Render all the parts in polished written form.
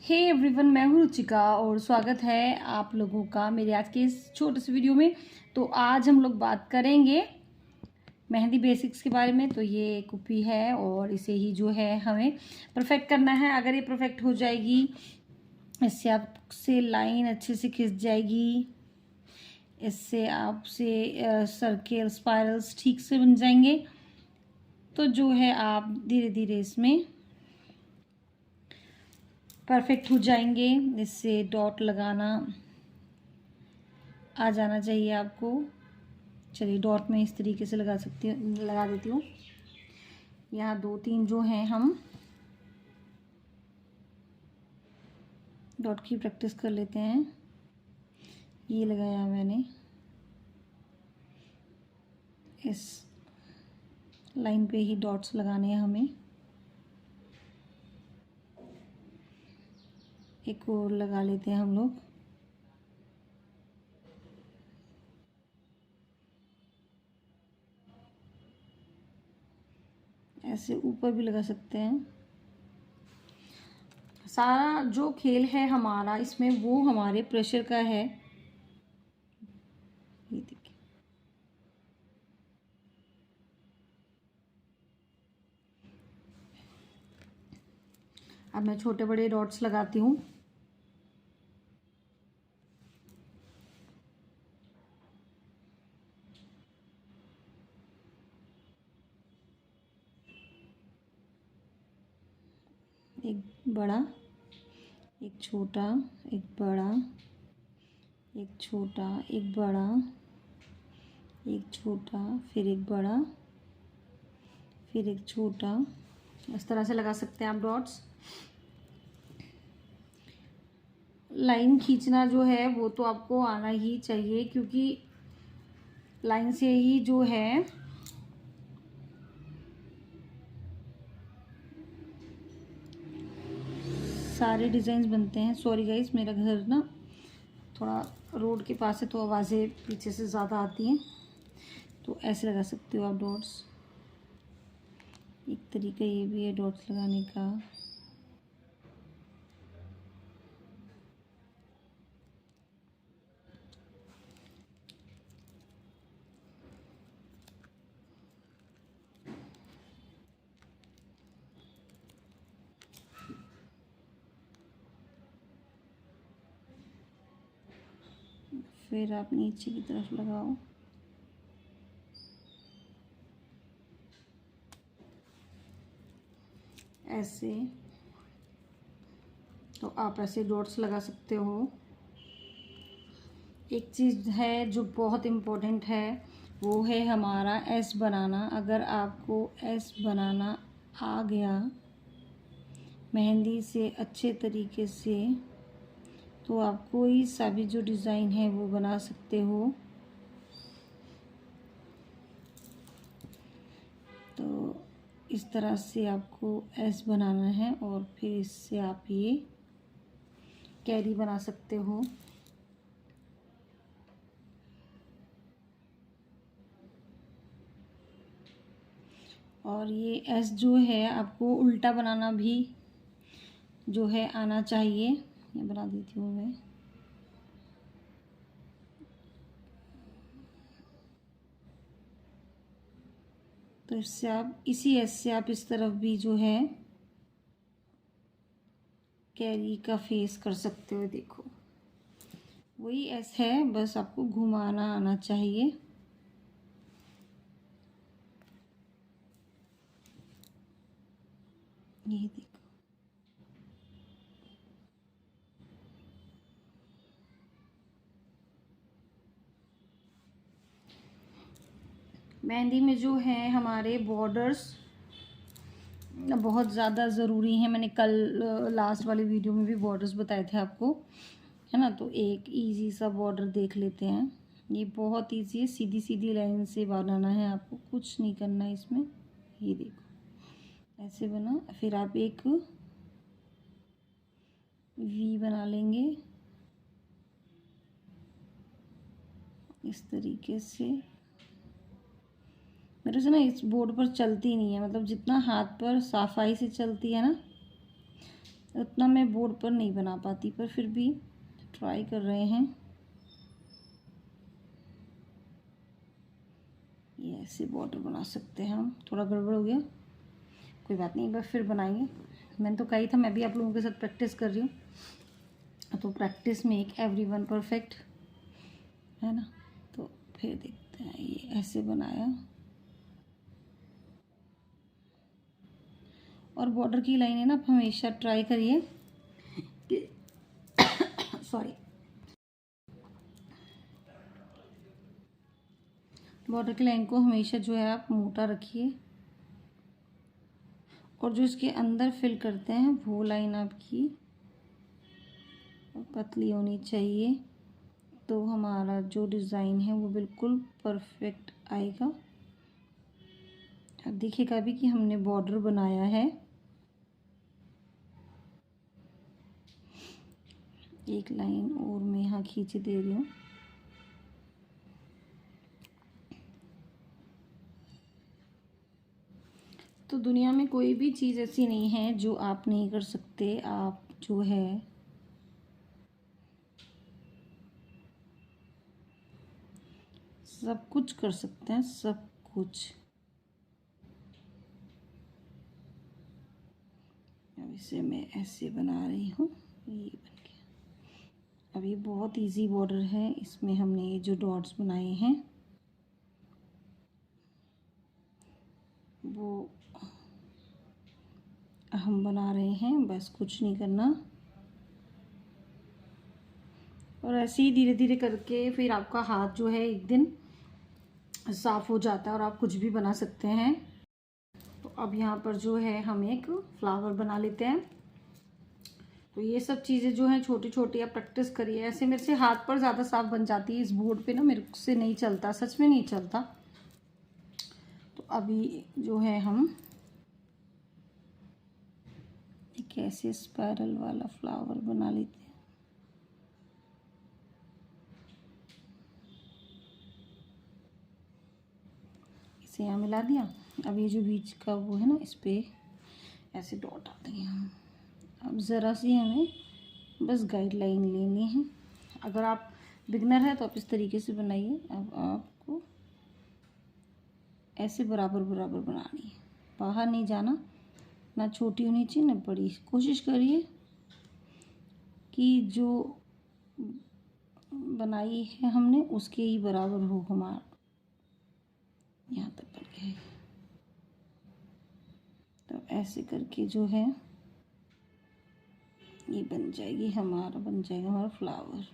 Hey everyone, मैं हूँ रुचिका और स्वागत है आप लोगों का मेरे आज के इस छोटे से वीडियो में। तो आज हम लोग बात करेंगे मेहंदी बेसिक्स के बारे में। तो ये कुप्पी है और इसे ही जो है हमें परफेक्ट करना है। अगर ये परफेक्ट हो जाएगी, इससे आपसे लाइन अच्छे से खिंच जाएगी, इससे आपसे सर्कल स्पाइरल्स ठीक से बन जाएंगे। तो जो है आप धीरे धीरे इसमें परफेक्ट हो जाएंगे। इससे डॉट लगाना आ जाना चाहिए आपको। चलिए डॉट में इस तरीके से लगा देती हूँ। यहाँ 2-3 जो हैं हम डॉट की प्रैक्टिस कर लेते हैं। ये लगाया मैंने, इस लाइन पे ही डॉट्स लगाने हैं हमें। एक और लगा लेते हैं हम लोग। ऐसे ऊपर भी लगा सकते हैं। सारा जो खेल है हमारा इसमें वो हमारे प्रेशर का है। ये देखिए, अब मैं छोटे बड़े डॉट्स लगाती हूँ। एक बड़ा, एक छोटा, एक बड़ा, एक छोटा, एक बड़ा, एक छोटा, फिर एक बड़ा, फिर एक छोटा। इस तरह से लगा सकते हैं आप डॉट्स। लाइन खींचना जो है वो तो आपको आना ही चाहिए, क्योंकि लाइन से ही जो है सारे डिज़ाइंस बनते हैं। सॉरी गाइस, मेरा घर ना थोड़ा रोड के पास है तो आवाज़ें पीछे से ज़्यादा आती हैं। तो ऐसे लगा सकते हो आप डॉट्स। एक तरीका ये भी है डॉट्स लगाने का। फिर आप नीचे की तरफ लगाओ। ऐसे तो आप ऐसे डॉट्स लगा सकते हो। एक चीज़ है जो बहुत इम्पोर्टेंट है, वो है हमारा एस बनाना। अगर आपको एस बनाना आ गया मेहंदी से अच्छे तरीके से, तो आप कोई सा भी जो डिज़ाइन है वो बना सकते हो। तो इस तरह से आपको एस बनाना है और फिर इससे आप ये कैरी बना सकते हो। और ये एस जो है आपको उल्टा बनाना भी जो है आना चाहिए। ये बना देती हूँ मैं। तो इससे आप इसी एस से आप इस तरफ भी जो है कैरी का फेस कर सकते हो। देखो वही एस है, बस आपको घुमाना आना चाहिए। ये देखो, मेहंदी में जो है हमारे बॉर्डर्स बहुत ज़्यादा ज़रूरी हैं। मैंने कल लास्ट वाले वीडियो में भी बॉर्डर्स बताए थे आपको, है ना। तो एक इजी सा बॉर्डर देख लेते हैं। ये बहुत इजी है, सीधी सीधी लाइन से बनाना है आपको, कुछ नहीं करना है इसमें। ये देखो ऐसे बना, फिर आप एक वी बना लेंगे इस तरीके से। मेरे से ना इस बोर्ड पर चलती नहीं है, मतलब जितना हाथ पर सफाई से चलती है ना, उतना मैं बोर्ड पर नहीं बना पाती, पर फिर भी ट्राई कर रहे हैं। ये ऐसे बॉर्डर बना सकते हैं हम। थोड़ा गड़बड़ हो गया, कोई बात नहीं, बस फिर बनाएंगे। मैंने तो कही था मैं भी आप लोगों के साथ प्रैक्टिस कर रही हूँ, तो प्रैक्टिस मेक एवरीवन परफेक्ट, है ना। तो फिर देखते हैं। ये ऐसे बनाया, और बॉर्डर की लाइनें ना आप हमेशा ट्राई करिए कि सॉरी, बॉर्डर की लाइन को हमेशा जो है आप मोटा रखिए, और जो इसके अंदर फिल करते हैं वो लाइन आपकी पतली होनी चाहिए, तो हमारा जो डिज़ाइन है वो बिल्कुल परफेक्ट आएगा। अब देखिएगा भी कि हमने बॉर्डर बनाया है। एक लाइन और मैं यहाँ खींच दे रही हूँ। तो दुनिया में कोई भी चीज़ ऐसी नहीं है जो आप नहीं कर सकते। आप जो है सब कुछ कर सकते हैं, सब कुछ। अब इसे मैं ऐसे बना रही हूँ, ये बन गया। अब ये बहुत इजी बॉर्डर है, इसमें हमने ये जो डॉट्स बनाए हैं वो हम बना रहे हैं, बस कुछ नहीं करना। और ऐसे ही धीरे धीरे करके फिर आपका हाथ जो है एक दिन साफ हो जाता है और आप कुछ भी बना सकते हैं। तो अब यहाँ पर जो है हम एक फ्लावर बना लेते हैं। तो ये सब चीज़ें जो हैं छोटी छोटी आप प्रैक्टिस करिए। ऐसे मेरे से हाथ पर ज़्यादा साफ बन जाती है, इस बोर्ड पे ना मेरे से नहीं चलता, सच में नहीं चलता। तो अभी जो है हम एक ऐसे स्पाइरल वाला फ्लावर बना लेते हैं। इसे यहाँ मिला दिया। अब ये जो बीच का वो है ना, इस पर ऐसे डॉट आते हैं। अब ज़रा सी हमें बस गाइडलाइन लेनी है। अगर आप बिगनर है तो आप इस तरीके से बनाइए। अब आपको ऐसे बराबर बराबर बनानी है, बाहर नहीं जाना, ना छोटी होनी चाहिए ना बड़ी। कोशिश करिए कि जो बनाई है हमने उसके ही बराबर हो हमारा। यहाँ तक बन गया है। तो ऐसे करके जो है ये बन जाएगी बन जाएगा हमारा फ्लावर।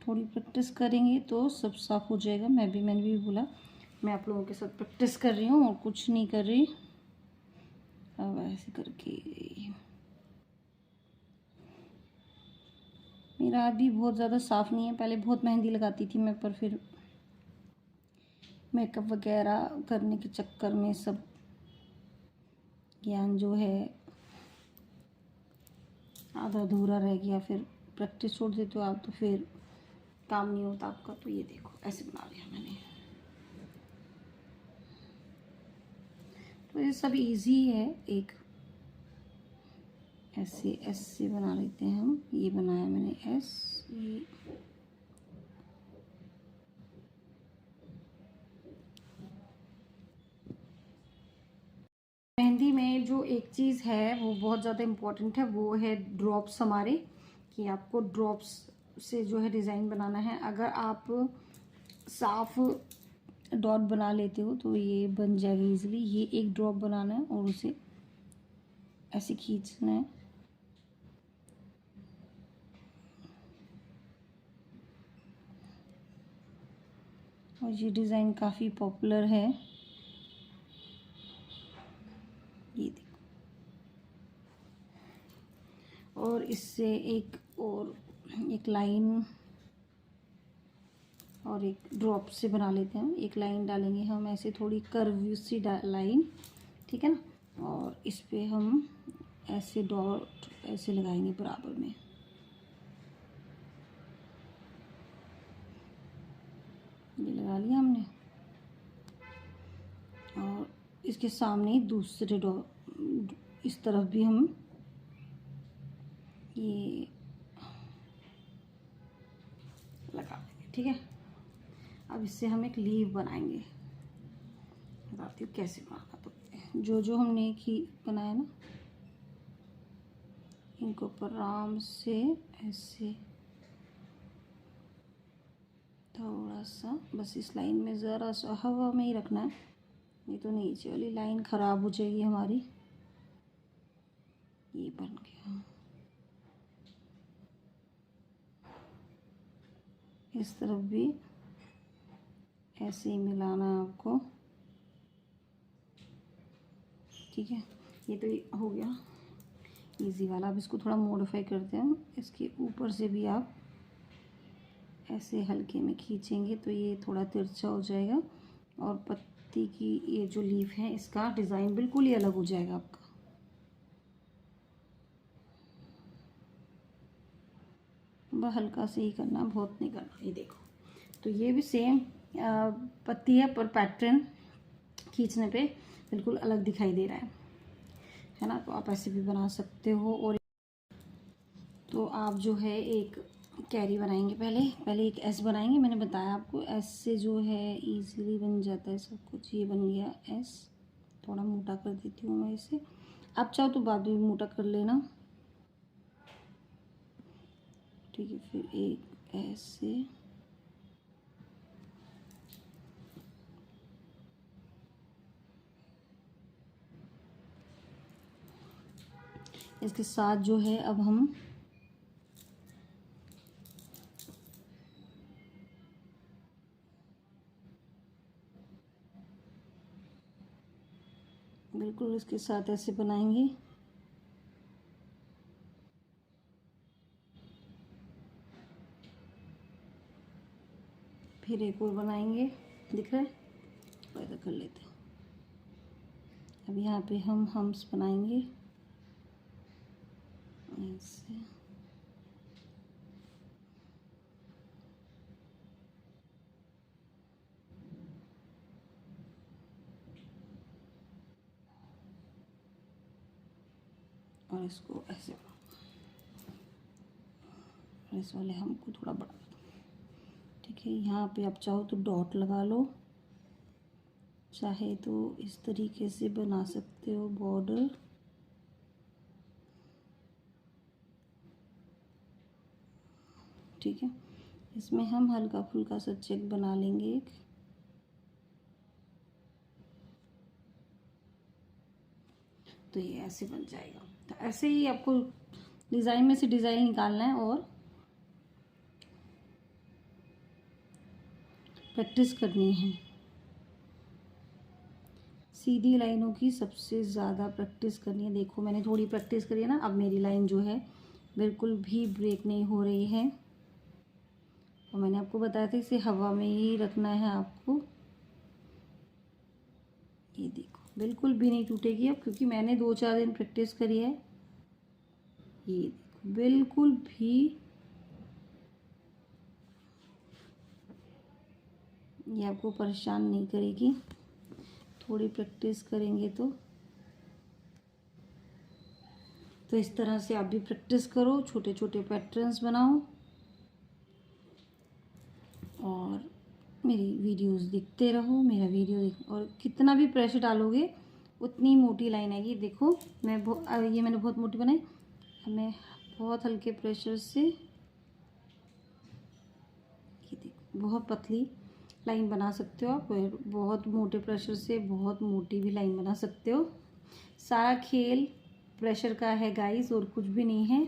थोड़ी प्रैक्टिस करेंगे तो सब साफ हो जाएगा। मैंने भी बोला मैं आप लोगों के साथ प्रैक्टिस कर रही हूँ और कुछ नहीं कर रही। अब ऐसे करके मेरा हाथ भी बहुत ज़्यादा साफ़ नहीं है। पहले बहुत मेहंदी लगाती थी मैं, पर फिर मेकअप वगैरह करने के चक्कर में सब ज्ञान जो है आधा अधूरा रह गया। फिर प्रैक्टिस छोड़ देते हो आप तो फिर काम नहीं होता आपका। तो ये देखो ऐसे बना लिया मैंने। तो ये सब इजी है। एक ऐसे ऐसे बना लेते हैं हम। ये बनाया मैंने एस। ये मेहंदी में जो एक चीज़ है वो बहुत ज़्यादा इम्पोर्टेंट है, वो है ड्रॉप्स हमारे। कि आपको ड्रॉप्स से जो है डिज़ाइन बनाना है। अगर आप साफ डॉट बना लेते हो तो ये बन जाएगा इजीली। ये एक ड्रॉप बनाना है और उसे ऐसे खींचना है। और ये डिज़ाइन काफ़ी पॉपुलर है, ये देखो। और इससे एक लाइन और एक ड्रॉप से बना लेते हैं। एक लाइन डालेंगे हम ऐसे, थोड़ी कर्व सी लाइन, ठीक है ना। और इस पे हम ऐसे डॉट ऐसे लगाएंगे बराबर में। ये लगा लिया हमने। और इसके सामने दूसरे डॉट इस तरफ भी हम ये लगा देंगे। ठीक है, अब इससे हम एक लीव बनाएंगे, बताती हूँ कैसे बनाना। तो जो हमने बनाया ना, इनको ऊपर आराम से ऐसे थोड़ा सा, बस इस लाइन में ज़रा सा हवा में ही रखना है, नहीं तो नीचे वाली लाइन ख़राब हो जाएगी हमारी। ये बन गया। इस तरफ भी ऐसे ही मिलाना है आपको। ठीक है, ये तो हो गया इजी वाला। अब इसको थोड़ा मॉडिफाई करते हैं। इसके ऊपर से भी आप ऐसे हल्के में खींचेंगे तो ये थोड़ा तिरछा हो जाएगा, और पत्ती की ये जो लीफ है इसका डिज़ाइन बिल्कुल ही अलग हो जाएगा आपका। बस हल्का से ही करना, बहुत नहीं करना। ये देखो, तो ये भी सेम पत्ती है, पर पैटर्न खींचने पे बिल्कुल अलग दिखाई दे रहा है ना। तो आप ऐसे भी बना सकते हो। और तो आप जो है एक कैरी बनाएंगे, पहले एक एस बनाएंगे। मैंने बताया आपको, एस से जो है इजीली बन जाता है सब कुछ। ये बन गया एस। थोड़ा मोटा कर देती हूँ मैं इसे, आप चाहो तो बाद में मोटा कर लेना। ठीक है, फिर एक ऐसे, इसके साथ जो है अब हम बिल्कुल इसके साथ ऐसे बनाएंगे। फिर एक और बनाएंगे, दिख रहा है, पैदा कर लेते हैं। अब यहाँ पे हम हम्स बनाएंगे ऐसे। और इसको ऐसे, इस वाले हमको थोड़ा बड़ा। ठीक है, यहाँ पे आप चाहो तो डॉट लगा लो, चाहे तो इस तरीके से बना सकते हो बॉर्डर। ठीक है, इसमें हम हल्का फुल्का सा चेक बना लेंगे एक। तो ये ऐसे बन जाएगा। तो ऐसे ही आपको डिज़ाइन में से डिज़ाइन निकालना है और प्रैक्टिस करनी है। सीधी लाइनों की सबसे ज़्यादा प्रैक्टिस करनी है। देखो, मैंने थोड़ी प्रैक्टिस करी है ना, अब मेरी लाइन जो है बिल्कुल भी ब्रेक नहीं हो रही है। और मैंने आपको बताया था इसे हवा में ही रखना है आपको। ये देखो, बिल्कुल भी नहीं टूटेगी अब, क्योंकि मैंने 2-4 दिन प्रैक्टिस करी है। ये देखो, बिल्कुल भी ये आपको परेशान नहीं करेगी। थोड़ी प्रैक्टिस करेंगे तो इस तरह से आप भी प्रैक्टिस करो, छोटे छोटे पैटर्न्स बनाओ और मेरी वीडियोस देखते रहो। मेरा वीडियो देख, और कितना भी प्रेशर डालोगे उतनी मोटी लाइन आएगी। देखो, ये मैंने बहुत मोटी बनाई, मैं बहुत हल्के प्रेशर से, ये देखो, बहुत पतली लाइन बना सकते हो आप। बहुत मोटे प्रेशर से बहुत मोटी भी लाइन बना सकते हो। सारा खेल प्रेशर का है गाइस, और कुछ भी नहीं है।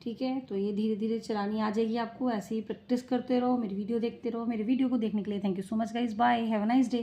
ठीक है, तो ये धीरे धीरे चलानी आ जाएगी आपको। ऐसे ही प्रैक्टिस करते रहो, मेरी वीडियो देखते रहो। मेरे वीडियो को देखने के लिए thank you so much guys. Bye, have a nice day.